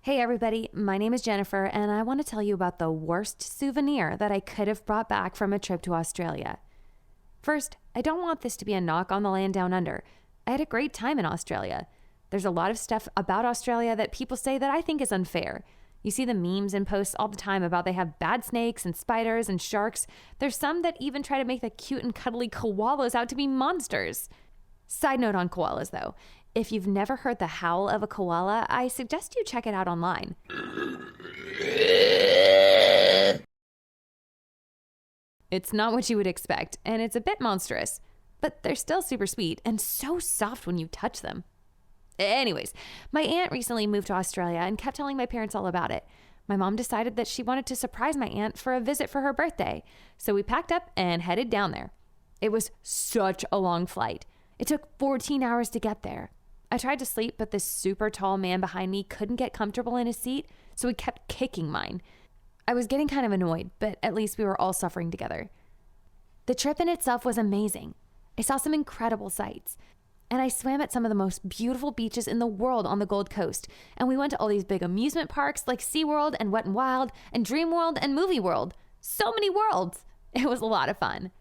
Hey everybody, my name is Jennifer, and I want to tell you about the worst souvenir that I could have brought back from a trip to Australia. First, I don't want this to be a knock on the land down under. I had a great time in Australia. There's a lot of stuff about Australia that people say that I think is unfair. You see the memes and posts all the time about they have bad snakes and spiders and sharks. There's some that even try to make the cute and cuddly koalas out to be monsters. Side note on koalas though. If you've never heard the howl of a koala, I suggest you check it out online. It's not what you would expect, and it's a bit monstrous, but they're still super sweet and so soft when you touch them. Anyways, my aunt recently moved to Australia and kept telling my parents all about it. My mom decided that she wanted to surprise my aunt for a visit for her birthday, so we packed up and headed down there. It was such a long flight. It took 14 hours to get there. I tried to sleep, but this super tall man behind me couldn't get comfortable in his seat, so he kept kicking mine. I was getting kind of annoyed, but at least we were all suffering together. The trip in itself was amazing. I saw some incredible sights, and I swam at some of the most beautiful beaches in the world on the Gold Coast, and we went to all these big amusement parks like SeaWorld and Wet n Wild and Dream World and Movie World. So many worlds! It was a lot of fun.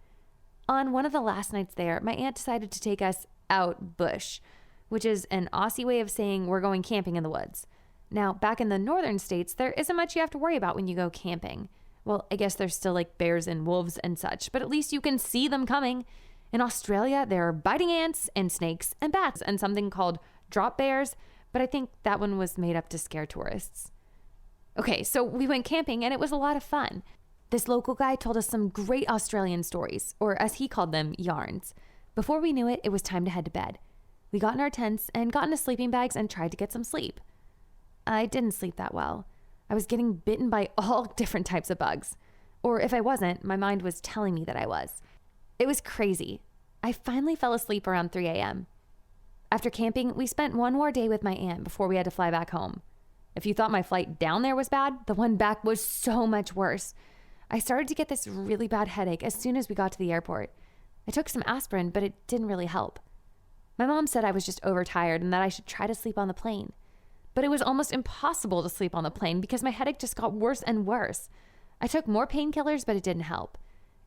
On one of the last nights there, my aunt decided to take us out bush, which is an Aussie way of saying we're going camping in the woods. Now, back in the northern states, there isn't much you have to worry about when you go camping. Well, I guess there's still like bears and wolves and such, but at least you can see them coming. In Australia, there are biting ants and snakes and bats and something called drop bears, but I think that one was made up to scare tourists. Okay, so we went camping and it was a lot of fun. This local guy told us some great Australian stories, or as he called them, yarns. Before we knew it, it was time to head to bed. We got in our tents and got into sleeping bags and tried to get some sleep. I didn't sleep that well. I was getting bitten by all different types of bugs. Or if I wasn't, my mind was telling me that I was. It was crazy. I finally fell asleep around 3 a.m. After camping, we spent one more day with my aunt before we had to fly back home. If you thought my flight down there was bad, the one back was so much worse. I started to get this really bad headache as soon as we got to the airport. I took some aspirin, but it didn't really help. My mom said I was just overtired and that I should try to sleep on the plane. But it was almost impossible to sleep on the plane because my headache just got worse and worse. I took more painkillers, but it didn't help.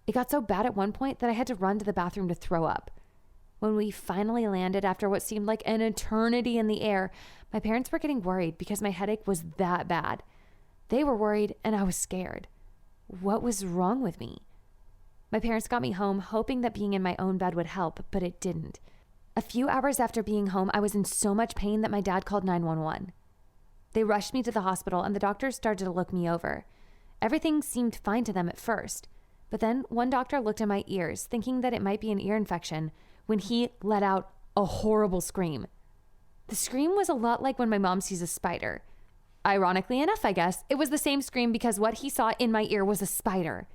It got so bad at one point that I had to run to the bathroom to throw up. When we finally landed after what seemed like an eternity in the air, my parents were getting worried because my headache was that bad. They were worried and I was scared. What was wrong with me? My parents got me home hoping that being in my own bed would help, but it didn't. A few hours after being home, I was in so much pain that my dad called 911. They rushed me to the hospital and the doctors started to look me over. Everything seemed fine to them at first, but then one doctor looked at my ears, thinking that it might be an ear infection, when he let out a horrible scream. The scream was a lot like when my mom sees a spider. Ironically enough, I guess, it was the same scream because what he saw in my ear was a spider.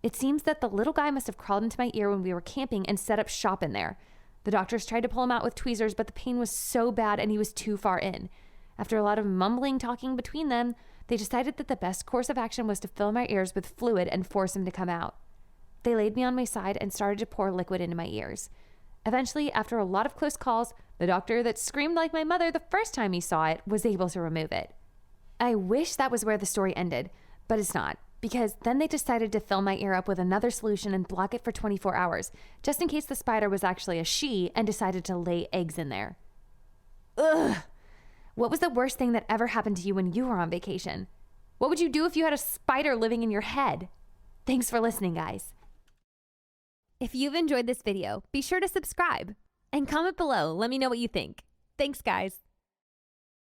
It seems that the little guy must have crawled into my ear when we were camping and set up shop in there. The doctors tried to pull him out with tweezers, but the pain was so bad and he was too far in. After a lot of mumbling talking between them, they decided that the best course of action was to fill my ears with fluid and force him to come out. They laid me on my side and started to pour liquid into my ears. Eventually, after a lot of close calls, the doctor that screamed like my mother the first time he saw it was able to remove it. I wish that was where the story ended, but it's not. Because then they decided to fill my ear up with another solution and block it for 24 hours, just in case the spider was actually a she and decided to lay eggs in there. Ugh! What was the worst thing that ever happened to you when you were on vacation? What would you do if you had a spider living in your head? Thanks for listening, guys. If you've enjoyed this video, be sure to subscribe and comment below. Let me know what you think. Thanks, guys.